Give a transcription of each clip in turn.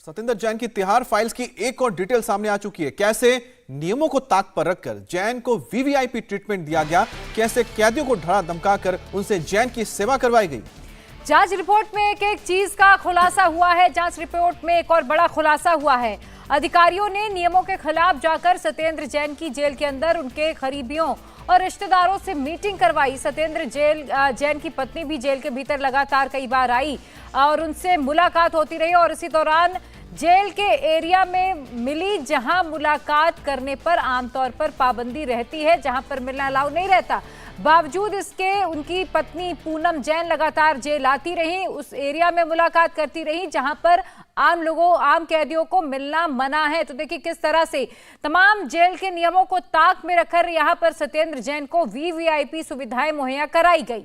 सतेंद्र जैन की तिहाड़ फाइल्स की एक और डिटेल सामने आ चुकी है। कैसे नियमों को ताक पर रखकर जैन को वीवीआईपी ट्रीटमेंट दिया गया, कैसे कैदियों को धड़ा धमकाकर उनसे जैन की सेवा करवाई गई। जांच रिपोर्ट में एक एक चीज का खुलासा हुआ है। जांच रिपोर्ट में एक और बड़ा खुलासा हुआ है। अधिकारियों ने नियमों के खिलाफ जाकर सतेंद्र जैन की जेल के अंदर उनके करीबियों और रिश्तेदारों से मीटिंग करवाई। सतेंद्र जैन की पत्नी भी जेल के भीतर लगातार कई बार आई और उनसे मुलाकात होती रही और इसी दौरान जेल के एरिया में मिली, जहां मुलाकात करने पर आमतौर पर पाबंदी रहती है, जहां पर मिलना अलाउ नहीं रहता। बावजूद इसके उनकी पत्नी पूनम जैन लगातार जेल आती रही, उस एरिया में मुलाकात करती रही जहां पर आम कैदियों को मिलना मना है। तो देखिए किस तरह से तमाम जेल के नियमों को ताक में रखकर यहां पर सतेंद्र जैन को वीवीआईपी सुविधाएं मुहैया कराई गई।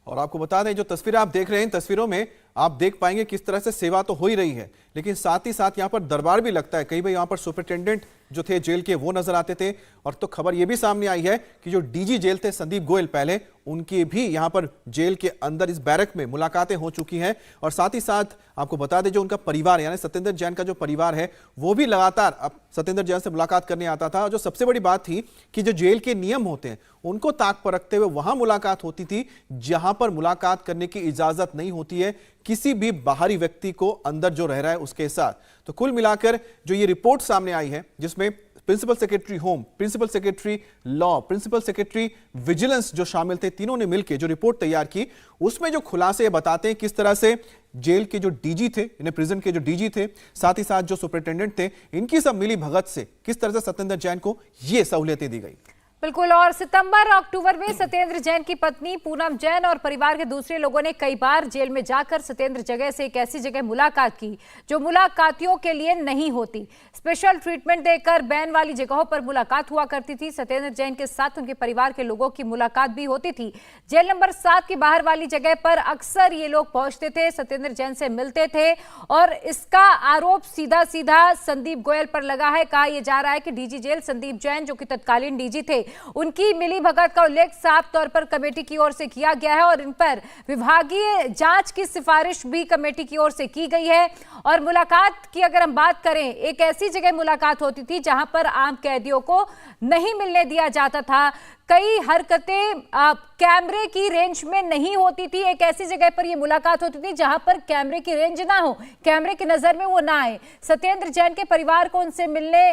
और आपको बता दें, जो तस्वीरें आप देख रहे हैं, इन तस्वीरों में आप देख पाएंगे किस तरह से सेवा तो हो ही रही है, लेकिन साथ ही साथ यहाँ पर दरबार भी लगता है। कई बार यहाँ पर सुपरिटेंडेंट जो थे जेल के वो नजर आते थे। और तो खबर ये भी सामने आई है कि जो डीजी जेल थे संदीप गोयल पहले, उनकी भी यहाँ पर जेल के अंदर इस बैरक में मुलाकातें हो चुकी हैं। और साथ ही साथ आपको बता दें, जो उनका परिवार यानी सतेंद्र जैन का जो परिवार है वो भी लगातार अब सतेंद्र जैन से मुलाकात करने आता था। और जो सबसे बड़ी बात थी कि जो जेल के नियम होते हैं उनको ताक पर रखते हुए वहां मुलाकात होती थी, जहां पर मुलाकात करने की इजाजत नहीं होती है किसी भी बाहरी व्यक्ति को अंदर जो रह रहा है उसके साथ। तो कुल मिलाकर जो ये रिपोर्ट सामने आई है, जिसमें principal secretary home, principal secretary law, principal secretary vigilance जो शामिल थे, तीनों ने मिलकर जो रिपोर्ट तैयार की, उसमें जो खुलासे बताते हैं किस तरह से जेल के जो डीजी थे, इन्हें प्रिजन के जो डीजी थे, साथ ही साथ जो सुपरिटेंडेंट थे, इनकी सब मिली भगत से किस तरह से सतेंद्र जैन को ये सहूलियतें दी गई। बिल्कुल। और सितंबर और अक्टूबर में सतेंद्र जैन की पत्नी पूनम जैन और परिवार के दूसरे लोगों ने कई बार जेल में जाकर सतेंद्र जगह से एक ऐसी जगह मुलाकात की जो मुलाकातियों के लिए नहीं होती। स्पेशल ट्रीटमेंट देकर बैन वाली जगहों पर मुलाकात हुआ करती थी। सतेंद्र जैन के साथ उनके परिवार के लोगों की मुलाकात भी होती थी। जेल नंबर 7 की बाहर वाली जगह पर अक्सर ये लोग पहुंचते थे, सतेंद्र जैन से मिलते थे और इसका आरोप सीधा सीधा संदीप गोयल पर लगा है। कहा यह जा रहा है कि डीजी जेल संदीप जैन, जो कि तत्कालीन डीजी थे, उनकी मिली भगत का उल्लेख साफ तौर पर कमेटी की ओर से किया गया है और इन पर विभागीय जांच की सिफारिश भी कमेटी की ओर से की गई है। और मुलाकात की अगर हम बात करें, एक ऐसी जगह मुलाकात होती थी जहां पर आम कैदियों को नहीं मिलने दिया जाता था। कई हरकतें कैमरे की रेंज में नहीं होती थी। एक ऐसी जगह पर यह मुलाकात होती थी जहां पर कैमरे की रेंज ना हो, कैमरे की नजर में वो ना आए। सतेंद्र जैन के परिवार को उनसे मिलने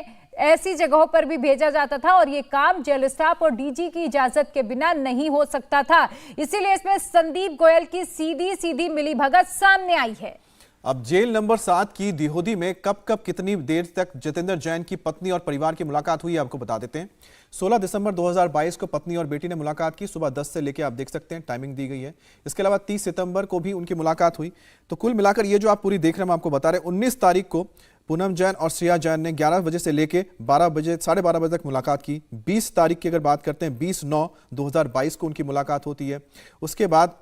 ऐसी जगहों पर भी भेजा जाता था और ये काम जेल स्टाफ और डीजी की इजाजत के बिना नहीं हो सकता था। इसीलिए इसमें संदीप गोयल की सीधी सीधी मिलीभगत सामने आई है। अब जेल नंबर 7 की दिहोदी में कब कितनी देर तक सतेंद्र जैन की पत्नी और परिवार की मुलाकात हुई, आपको बता देते हैं। 16 दिसंबर 2022 को पत्नी और बेटी ने मुलाकात की, सुबह 10 से लेकर आप देख सकते हैं टाइमिंग दी गई है। इसके अलावा 30 सितंबर को भी उनकी मुलाकात हुई। तो कुल मिलाकर ये जो आप पूरी देख रहे हैं, हम आपको बता रहे हैं, 19 तारीख को पूनम जैन और श्रेया जैन ने 11 बजे से लेकर 12 बजे, 12:30 बजे तक मुलाकात की। 20 तारीख की अगर बात करते हैं, 20/9/2022 को उनकी मुलाकात होती है। उसके बाद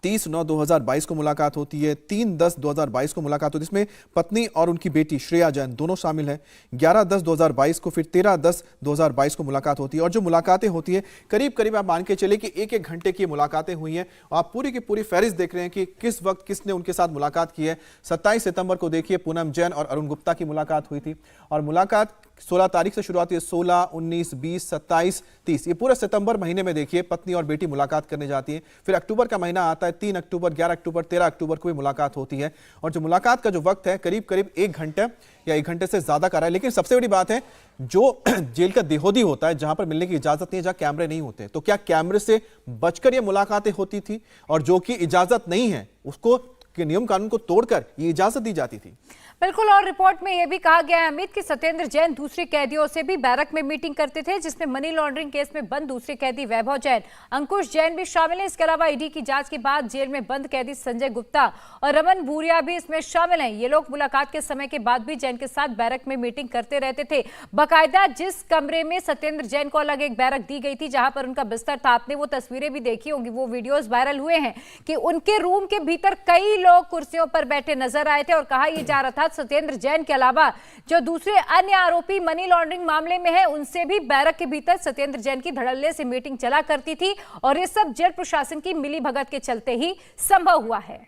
30/9/2022 को मुलाकात होती है। 3/10/2022 को मुलाकात होती है, इसमें पत्नी और उनकी बेटी श्रेया जैन दोनों शामिल हैं। 11/10/2022 को, फिर 13/10/2022 को मुलाकात होती है। और जो मुलाकातें होती है करीब करीब आप मान के चले कि एक घंटे की मुलाकातें हुई हैं। आप पूरी की पूरी फहरिस्त देख रहे हैं कि किस वक्त किसने उनके साथ मुलाकात की है। 27 सितंबर को देखिए पूनम जैन और अरुण गुप्ता की मुलाकात हुई थी और मुलाकात 16 तारीख से शुरू होती है। 16, 19, 20, 27, 30, ये पूरे सितंबर महीने में देखिए पत्नी और बेटी मुलाकात करने जाती है। फिर अक्टूबर का महीना आता है, 3 अक्टूबर, 11 अक्टूबर, 13 अक्टूबर को भी मुलाकात होती है। और जो मुलाकात का जो वक्त है करीब करीब 1 घंटा या 1 घंटे से ज्यादा का रहा है। लेकिन सबसे बड़ी बात है, जो जेल का दिहोदी होता है, जहां पर मिलने की इजाजत नहीं है, जहां कैमरे नहीं होते, तो क्या कैमरे से बचकर ये मुलाकातें होती थी? और जो कि इजाजत नहीं है उसको नियम कानून को तोड़कर ये इजाजत दी जाती थी। बिल्कुल। और रिपोर्ट में यह भी कहा गया है अमित कि सतेंद्र जैन दूसरे कैदियों से भी बैरक में मीटिंग करते थे, जिसमें मनी लॉन्ड्रिंग केस में बंद दूसरे कैदी वैभव जैन, अंकुश जैन भी शामिल हैं। इसके अलावा ईडी की जांच के बाद जेल में बंद कैदी संजय गुप्ता और रमन भूरिया भी इसमें शामिल हैं। ये लोग मुलाकात के समय के बाद भी जैन के साथ बैरक में मीटिंग करते रहते थे। बाकायदा जिस कमरे में सतेंद्र जैन को अलग एक बैरक दी गई थी जहां पर उनका बिस्तर था, आपने वो तस्वीरें भी देखी होंगी, वो वीडियोज वायरल हुए हैं कि उनके रूम के भीतर कई लोग कुर्सियों पर बैठे नजर आए थे। और कहा यह जा रहा था सतेंद्र जैन के अलावा जो दूसरे अन्य आरोपी मनी लॉन्ड्रिंग मामले में है, उनसे भी बैरक के भीतर सतेंद्र जैन की धड़ल्ले से मीटिंग चला करती थी। और ये सब जेल प्रशासन की मिलीभगत के चलते ही संभव हुआ है।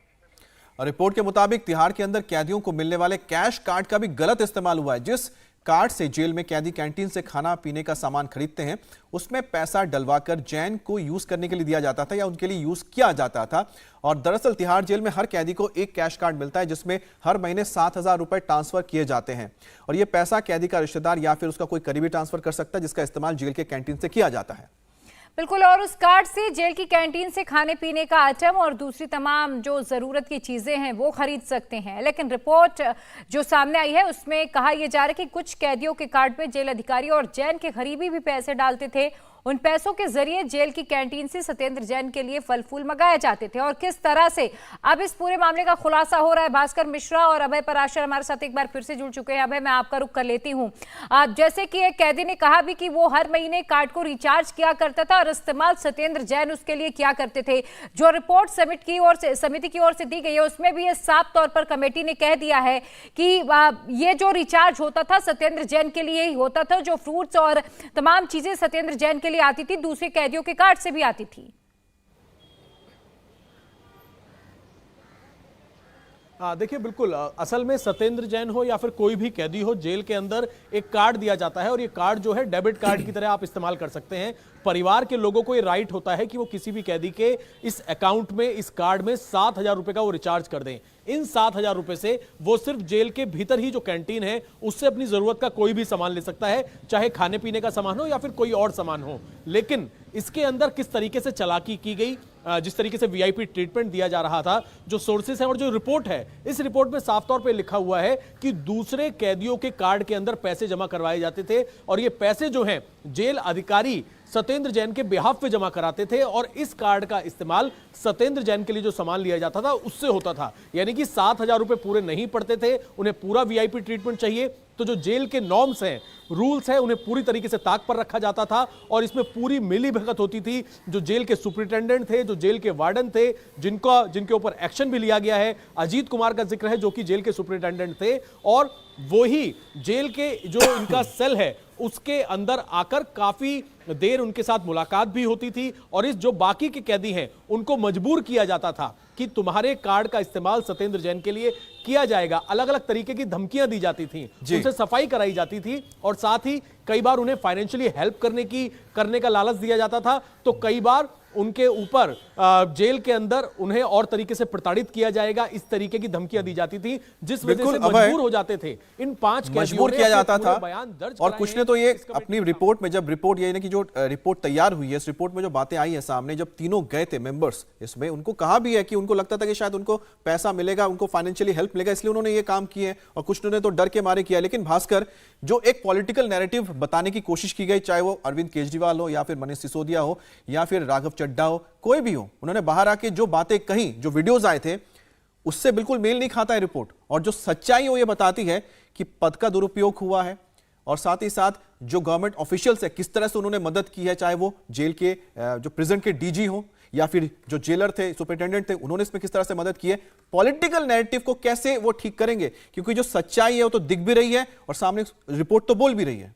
और रिपोर्ट के मुताबिक तिहाड़ के अंदर कैदियों को मिलने वाले कैश कार्ड का भी गलत इस्तेमाल हुआ है। जिस कार्ड से जेल में कैदी कैंटीन से खाना पीने का सामान खरीदते हैं, उसमें पैसा डलवाकर जैन को यूज करने के लिए दिया जाता था या उनके लिए यूज किया जाता था। और दरअसल तिहाड़ जेल में हर कैदी को एक कैश कार्ड मिलता है, जिसमें हर महीने 7,000 रुपए ट्रांसफर किए जाते हैं। और यह पैसा कैदी का रिश्तेदार या फिर उसका कोई करीबी ट्रांसफर कर सकता है, जिसका इस्तेमाल जेल के कैंटीन से किया जाता है। बिल्कुल, और उस कार्ड से जेल की कैंटीन से खाने पीने का आइटम और दूसरी तमाम जो जरूरत की चीजें हैं वो खरीद सकते हैं। लेकिन रिपोर्ट जो सामने आई है उसमें कहा यह जा रहा है कि कुछ कैदियों के कार्ड में जेल अधिकारी और जैन के करीबी भी पैसे डालते थे। उन पैसों के जरिए जेल की कैंटीन से सत्येंद्र जैन के लिए फल फूल मंगाए जाते थे। और किस तरह से अब इस पूरे मामले का खुलासा हो रहा है, भास्कर मिश्रा और अभय पराशर हमारे साथ एक बार फिर से जुड़ चुके हैं। अभय, मैं आपका रुख कर लेती हूं। जैसे कि एक कैदी ने कहा भी कि वो हर महीने कार्ड को रिचार्ज किया करता था और इस्तेमाल सत्येंद्र जैन उसके लिए किया करते थे। जो रिपोर्ट समिति की ओर से दी गई है उसमें भी ये साफ तौर पर कमेटी ने कह दिया है कि ये जो रिचार्ज होता था सत्येंद्र जैन के लिए ही होता था। जो फ्रूट्स और तमाम चीजें सत्येंद्र जैन के लिए आती थी, दूसरे कैदियों के कार्ड से भी आती थी। देखिए, बिल्कुल असल में सत्येंद्र जैन हो या फिर कोई भी कैदी हो, जेल के अंदर एक कार्ड दिया जाता है और ये कार्ड जो है डेबिट कार्ड की तरह आप इस्तेमाल कर सकते हैं। परिवार के लोगों को ये राइट होता है कि वो किसी भी कैदी के इस अकाउंट में, इस कार्ड में 7,000 रुपए का वो रिचार्ज कर दें। इन 7,000 रुपए से वो सिर्फ जेल के भीतर ही जो कैंटीन है उससे अपनी जरूरत का कोई भी सामान ले सकता है, चाहे खाने पीने का सामान हो या फिर कोई और सामान हो। लेकिन इसके अंदर किस तरीके से चालाकी की गई, जिस तरीके से वीआईपी ट्रीटमेंट दिया जा रहा था, जो सोर्सेस हैं और जो रिपोर्ट है, इस रिपोर्ट में साफ तौर पे लिखा हुआ है कि दूसरे कैदियों के कार्ड के अंदर पैसे जमा करवाए जाते थे और ये पैसे जो हैं जेल अधिकारी सत्येंद्र जैन के बिहाफ पे जमा कराते थे और इस कार्ड का इस्तेमाल सत्येंद्र जैन के लिए जो सामान लिया जाता था उससे होता था। यानी कि 7,000 रुपए पूरे नहीं पड़ते थे, उन्हें पूरा वीआईपी ट्रीटमेंट चाहिए तो जो जेल के नॉर्म्स हैं, रूल्स हैं, उन्हें पूरी तरीके से ताक पर रखा जाता था और इसमें पूरी मिली भगत होती थी। जो जेल के सुपरिटेंडेंट थे, जो जेल के वार्डन थे, जिनके ऊपर एक्शन भी लिया गया है, अजीत कुमार का जिक्र है जो कि जेल के सुपरिटेंडेंट थे, और वही जेल के जो इनका सेल है उसके अंदर आकर काफी देर उनके साथ मुलाकात भी होती थी और इस जो बाकी के कैदी हैं उनको मजबूर किया जाता था कि तुम्हारे कार्ड का इस्तेमाल सत्येंद्र जैन के लिए किया जाएगा। अलग अलग तरीके की धमकियां दी जाती थी, उनसे सफाई कराई जाती थी और साथ ही कई बार उन्हें फाइनेंशियली हेल्प करने का लालच दिया जाता था। तो कई बार उनके ऊपर जेल के अंदर उन्हें और तरीके से प्रताड़ित किया जाएगा, इस तरीके की धमकियां दी जाती थी, जिस वजह से मजबूर हो जाते थे इन 5 मजबूर किया जाता था। और कुछ ने तो ये अपनी रिपोर्ट में, जब रिपोर्ट ये कि जो रिपोर्ट तैयार हुई है, इस रिपोर्ट में जो बातें आई है सामने, जब तीनों गए थे मेंबर्स, इसमें उनको कहा भी है कि उनको लगता था कि शायद उनको पैसा मिलेगा, उनको फाइनेंशियली हेल्प मिलेगा, इसलिए उन्होंने ये काम किए और कुछ ने तो डर के मारे किया। लेकिन भास्कर, जो एक पॉलिटिकल नैरेटिव बताने की कोशिश की गई, चाहे वो अरविंद केजरीवाल हो या फिर मनीष सिसोदिया हो या फिर राघव चड्ढा हो, कोई भी हो, उन्होंने बाहर आके जो बातें कही, जो वीडियोस आए थे, उससे बिल्कुल मेल नहीं खाता है रिपोर्ट। और जो सच्चाई वो ये बताती है कि पद का दुरुपयोग हुआ है और साथ ही साथ जो गवर्नमेंट ऑफिशियल्स है किस तरह से उन्होंने मदद की है, चाहे वो जेल के जो प्रिजन के डीजी हो या फिर जो जेलर थे, सुपरिटेंडेंट थे, उन्होंने इसमें किस तरह से मदद की है। पॉलिटिकल नैरेटिव को कैसे वो ठीक करेंगे, क्योंकि जो सच्चाई है वो तो दिख भी रही है और सामने रिपोर्ट तो बोल भी रही है।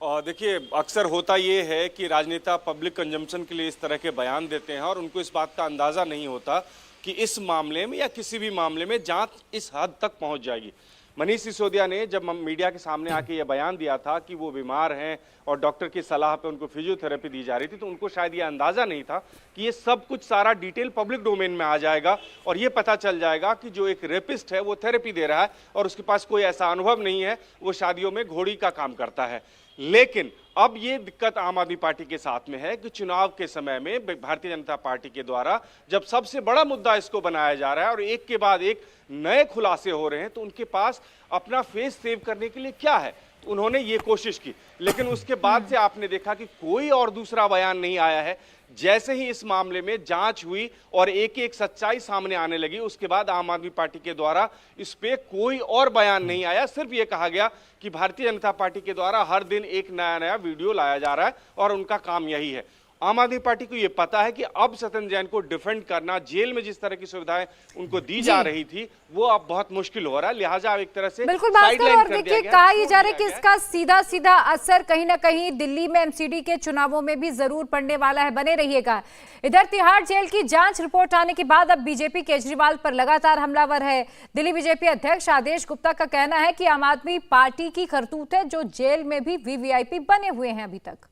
देखिए, अक्सर होता ये है कि राजनेता पब्लिक कंजम्पशन के लिए इस तरह के बयान देते हैं और उनको इस बात का अंदाजा नहीं होता कि इस मामले में या किसी भी मामले में जांच इस हद तक पहुंच जाएगी। मनीष सिसोदिया ने जब मीडिया के सामने आके ये बयान दिया था कि वो बीमार हैं और डॉक्टर की सलाह पे उनको फिजियोथेरेपी दी जा रही थी, तो उनको शायद ये अंदाजा नहीं था कि ये सब कुछ सारा डिटेल पब्लिक डोमेन में आ जाएगा और ये पता चल जाएगा कि जो एक रेपिस्ट है वो थेरेपी दे रहा है और उसके पास कोई ऐसा अनुभव नहीं है, वो शादियों में घोड़ी का काम करता है। लेकिन अब ये दिक्कत आम आदमी पार्टी के साथ में है कि चुनाव के समय में भारतीय जनता पार्टी के द्वारा जब सबसे बड़ा मुद्दा इसको बनाया जा रहा है और एक के बाद एक नए खुलासे हो रहे हैं, तो उनके पास अपना फेस सेव करने के लिए क्या है, तो उन्होंने ये कोशिश की। लेकिन उसके बाद से आपने देखा कि कोई और दूसरा बयान नहीं आया है। जैसे ही इस मामले में जांच हुई और एक एक सच्चाई सामने आने लगी, उसके बाद आम आदमी पार्टी के द्वारा इस पे कोई और बयान नहीं आया। सिर्फ ये कहा गया कि भारतीय जनता पार्टी के द्वारा हर दिन एक नया नया वीडियो लाया जा रहा है और उनका काम यही है। आम आदमी पार्टी को ये पता है कि अब सत्येंद्र जैन को डिफेंड करना, जेल में जिस तरह की सुविधाएं उनको दी जा रही थी वो अब बहुत मुश्किल हो रहा है, लिहाजा अब एक तरह से बिल्कुल भास्कर, और देखिए कहा ही जा रहा है कि इसका सीधा सीधा असर कहीं ना कहीं दिल्ली में एमसीडी के चुनावों में भी जरूर पड़ने वाला है। बने रहिएगा। इधर तिहाड़ जेल की जांच रिपोर्ट आने के बाद अब बीजेपी केजरीवाल पर लगातार हमलावर है। दिल्ली बीजेपी अध्यक्ष आदेश गुप्ता का कहना है कि आम आदमी पार्टी की करतूत है, जो जेल में भी वीवीआईपी बने हुए हैं अभी तक।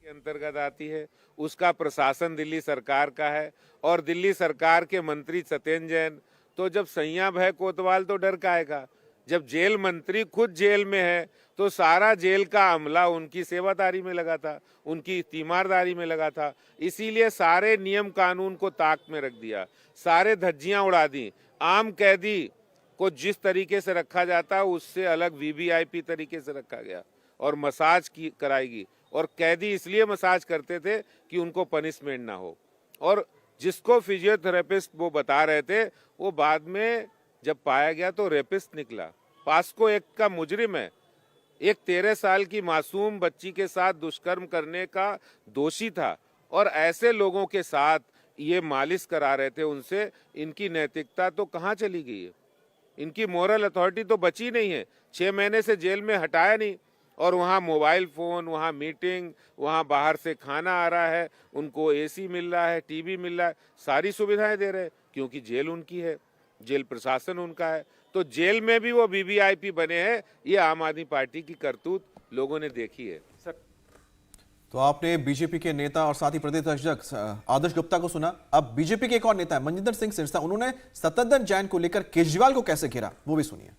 अंतर्गत आती है, उसका प्रशासन दिल्ली सरकार का है और दिल्ली सरकार के मंत्री सत्येंद्र जैन, तो जब सैया भय कोतवाल तो डर का आएगा। जब जेल मंत्री खुद जेल में है तो सारा जेल का अमला उनकी सेवादारी में लगा था, उनकी तीमारदारी में लगा था, इसीलिए सारे नियम कानून को ताक में रख दिया, सारे धज्जियां उड़ा दी। आम कैदी को जिस तरीके से रखा जाता उससे अलग वीवीआईपी तरीके से रखा गया और मसाज की कराएगी। और कैदी इसलिए मसाज करते थे कि उनको पनिशमेंट ना हो। और जिसको फिजियोथेरेपिस्ट वो बता रहे थे वो बाद में जब पाया गया तो रेपिस्ट निकला। पास्को एक्ट का मुजरिम है, एक 13 साल की मासूम बच्ची के साथ दुष्कर्म करने का दोषी था और ऐसे लोगों के साथ ये मालिश करा रहे थे। उनसे इनकी नैतिकता तो कहाँ चली गई है, इनकी मोरल अथॉरिटी तो बची नहीं है। 6 महीने से जेल में हटाया नहीं और वहाँ मोबाइल फ़ोन, वहाँ मीटिंग, वहाँ बाहर से खाना आ रहा है, उनको एसी मिल रहा है, टीवी मिल रहा है, सारी सुविधाएं दे रहे हैं क्योंकि जेल उनकी है, जेल प्रशासन उनका है। तो जेल में भी वो वीवीआईपी बने हैं। ये आम आदमी पार्टी की करतूत लोगों ने देखी है। तो आपने बीजेपी के नेता और साथ ही प्रदेश अध्यक्ष आदेश गुप्ता को सुना। अब बीजेपी के एक और नेता है मनजिंदर सिंह सिरसा, उन्होंने सत्येंद्र जैन को लेकर केजरीवाल को कैसे घेरा वो भी सुनिए।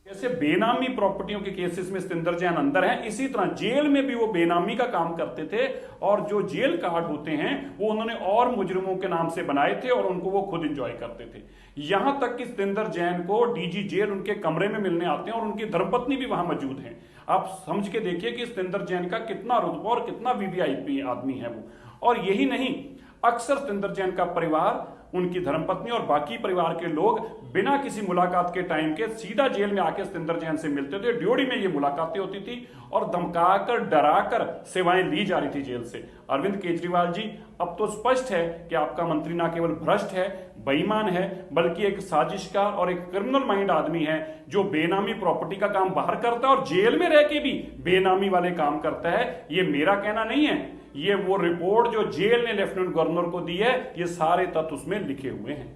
जैसे बेनामी प्रॉपर्टियों के केसेस में सत्येंद्र जैन अंदर हैं, इसी तरह जेल में भी वो बेनामी का काम करते थे और जो जेल कार्ड होते हैं वो उन्होंने और मुजरिमों के नाम से बनाए थे और उनको वो खुद एंजॉय करते थे। यहां तक कि सत्येंद्र जैन को डीजी जेल उनके कमरे में मिलने आते हैं और उनकी धर्मपत्नी भी वहां मौजूद हैं। आप समझ के देखिए कि सत्येंद्र जैन का कितना रुतबा और कितना वीवीआईपी आदमी है वो। और यही नहीं, अक्सर सत्येंद्र जैन का परिवार, उनकी धर्मपत्नी और बाकी परिवार के लोग बिना किसी मुलाकात के टाइम के सीधा जेल में आके सत्येंद्र जैन से मिलते थे। ड्योढ़ी में ये मुलाकातें होती थी और धमकाकर डराकर सेवाएं ली जा रही थी जेल से। अरविंद केजरीवाल जी, अब तो स्पष्ट है कि आपका मंत्री ना केवल भ्रष्ट है, बेईमान है, बल्कि एक साजिशकार और एक क्रिमिनल माइंड आदमी है जो बेनामी प्रॉपर्टी का काम बाहर करता है और जेल में रह के भी बेनामी वाले काम करता है। ये मेरा कहना नहीं है, ये वो रिपोर्ट जो जेल ने लेफ्टिनेंट गवर्नर को दी है, ये सारे तथ्य उसमें लिखे हुए हैं।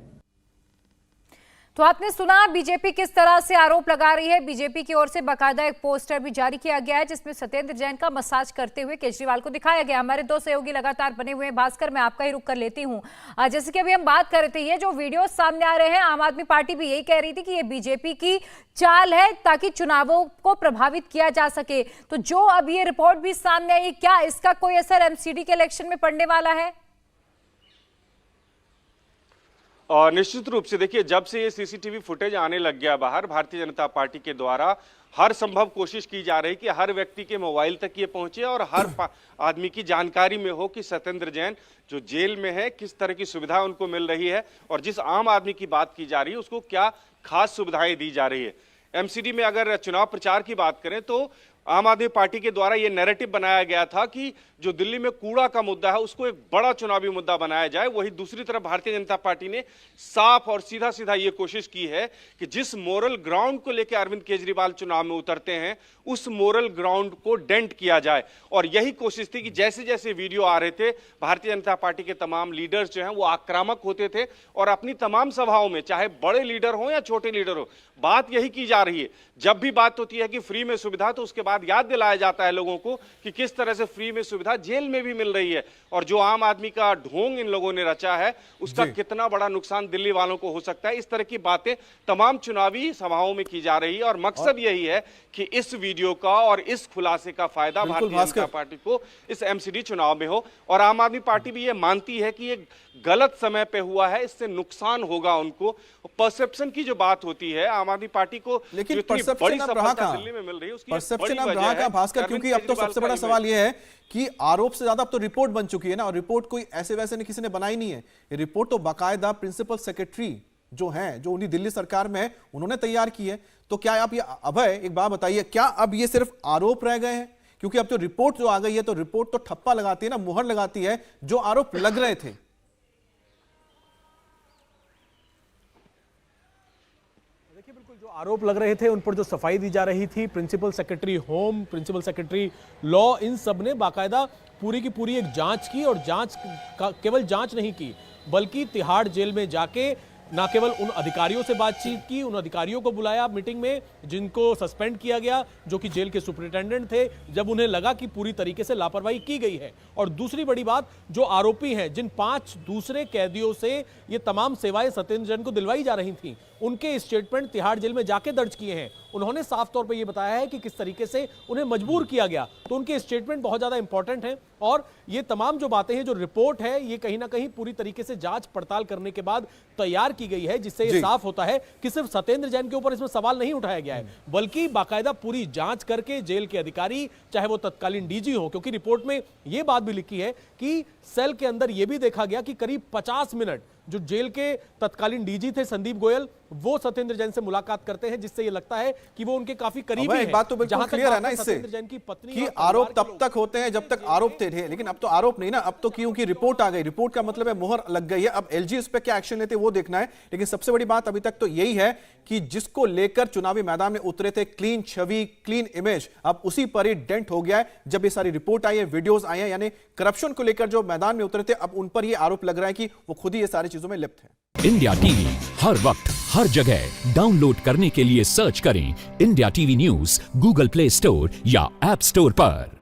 तो आपने सुना बीजेपी किस तरह से आरोप लगा रही है। बीजेपी की ओर से बाकायदा एक पोस्टर भी जारी किया गया है जिसमें सत्येंद्र जैन का मसाज करते हुए केजरीवाल को दिखाया गया। हमारे 2 सहयोगी लगातार बने हुए हैं। भास्कर, मैं आपका ही रुख कर लेती हूं। जैसे कि अभी हम बात कर रहे थे, ये जो वीडियो सामने आ रहे हैं, आम आदमी पार्टी भी यही कह रही थी कि ये बीजेपी की चाल है ताकि चुनावों को प्रभावित किया जा सके। तो जो अब ये रिपोर्ट भी सामने आई, क्या इसका कोई असर एमसीडी के इलेक्शन में पड़ने वाला है? और निश्चित रूप से देखिए, जब से ये सीसीटीवी फुटेज आने लग गया बाहर, भारतीय जनता पार्टी के द्वारा हर संभव कोशिश की जा रही कि हर व्यक्ति के मोबाइल तक ये पहुंचे और हर आदमी की जानकारी में हो कि सत्येंद्र जैन जो जेल में है किस तरह की सुविधा उनको मिल रही है और जिस आम आदमी की बात की जा रही है उसको क्या खास सुविधाएं दी जा रही है। एमसीडी में अगर चुनाव प्रचार की बात करें तो आम आदमी पार्टी के द्वारा यह नैरेटिव बनाया गया था कि जो दिल्ली में कूड़ा का मुद्दा है उसको एक बड़ा चुनावी मुद्दा बनाया जाए। वही दूसरी तरफ भारतीय जनता पार्टी ने साफ और सीधा सीधा ये कोशिश की है कि जिस मोरल ग्राउंड को लेकर अरविंद केजरीवाल चुनाव में उतरते हैं उस मोरल ग्राउंड को डेंट किया जाए। और यही कोशिश थी कि जैसे जैसे वीडियो आ रहे थे, भारतीय जनता पार्टी के तमाम लीडर्स जो हैं वो आक्रामक होते थे और अपनी तमाम सभाओं में, चाहे बड़े लीडर हो या छोटे लीडर हो, बात यही की जा रही है। जब भी बात होती है कि फ्री में सुविधा, तो उसके बाद याद दिलाया जाता है लोगों को कि किस तरह से फ्री में सुविधा जेल में भी मिल रही है और जो आम आदमी का ढोंग इन लोगों ने रचा है उसका कितना बड़ा नुकसान दिल्ली वालों को हो सकता है। इस तरह की बातें तमाम चुनावी सभाओं में की जा रही है और मकसद यही है कि इस वीडियो का और इस खुलासे का फायदा भारतीय जनता पार्टी को इस एमसीडी चुनाव में हो। और आम आदमी पार्टी भी ये मानती है कि ये गलत समय पे हुआ है, इससे नुकसान होगा उनको। परसेप्शन की जो बात होती है आम आदमी पार्टी को, लेकिन परसेप्शन अब रहा कहां? दिल्ली में मिल रही है उसकी परसेप्शन अब रहा कहां भास्कर? क्योंकि अब तो सबसे बड़ा सवाल यह है कि आरोप से ज्यादा अब तो रिपोर्ट बन चुकी है ना, और रिपोर्ट कोई ऐसे वैसे नहीं किसी ने बनाई नहीं है। ये रिपोर्ट तो बाकायदा प्रिंसिपल सेक्रेटरी जो हैं, जो उन्हीं दिल्ली सरकार में है, उन्होंने तैयार की है। तो क्या आप ये, अभय एक बात बताइए, क्या अब ये सिर्फ आरोप रह गए हैं? क्योंकि अब जो रिपोर्ट जो आ गई है तो रिपोर्ट तो ठप्पा लगाती है ना, मुहर लगाती है जो आरोप लग रहे थे। देखिए बिल्कुल जो आरोप लग रहे थे उन पर जो सफाई दी जा रही थी, principal secretary home, principal secretary law, इन सब ने बाकायदा पूरी की पूरी एक जांच की, और जांच केवल जांच नहीं की बल्कि तिहाड़ जेल में जाके ना केवल उन अधिकारियों से बातचीत की, उन अधिकारियों को बुलाया मीटिंग में जिनको सस्पेंड किया गया, जो कि जेल के सुपरिटेंडेंट थे, जब उन्हें लगा कि पूरी तरीके से लापरवाही की गई है। और दूसरी बड़ी बात, जो आरोपी हैं, जिन 5 दूसरे कैदियों से ये तमाम सेवाएं सत्येंद्र जैन को दिलवाई जा रही थी, उनके स्टेटमेंट तिहाड़ जेल में जाके दर्ज किए हैं। उन्होंने साफ तौर पर यह बताया है कि किस तरीके से उन्हें मजबूर किया गया, तो उनके स्टेटमेंट बहुत ज्यादा इंपॉर्टेंट हैं। और ये तमाम जो बातें हैं, जो रिपोर्ट है, ये कहीं ना कहीं पूरी तरीके से जांच पड़ताल करने के बाद तैयार की गई है, जिससे ये साफ होता है कि सिर्फ सत्येंद्र जैन के ऊपर इसमें सवाल नहीं उठाया गया है, बल्कि बाकायदा पूरी जांच करके जेल के अधिकारी, चाहे वो तत्कालीन डीजी हो, क्योंकि रिपोर्ट में यह बात भी लिखी है कि सेल के अंदर यह भी देखा गया कि करीब 50 मिनट जो जेल के तत्कालीन डीजी थे संदीप गोयल, वो सत्येंद्र जैन से मुलाकात करते हैं, जिससे ये लगता है कि वो उनके काफी करीबी हैं। बात तो बिल्कुल क्लियर है ना इससे की पत्नी कि आरोप तब तक होते हैं जब तक आरोप थे, लेकिन अब तो आरोप नहीं ना, अब तो क्योंकि रिपोर्ट आ गई, रिपोर्ट का मतलब है मुहर लग गई है। अब एलजी इस पे क्या एक्शन लेते वो देखना है। लेकिन सबसे बड़ी बात अभी तक तो यही है कि जिसको लेकर चुनावी मैदान में उतरे थे, क्लीन छवि, क्लीन इमेज, अब उसी पर ही डेंट हो गया है। जब ये सारी रिपोर्ट आई है, वीडियोस आए हैं, यानी करप्शन को लेकर जो मैदान में उतरे थे, अब उन पर यह आरोप लग रहा है कि वो खुद ही ये सारी चीजों में लिप्त है। इंडिया टीवी हर वक्त हर जगह डाउनलोड करने के लिए सर्च करें India TV news Google play store या ऐप स्टोर पर।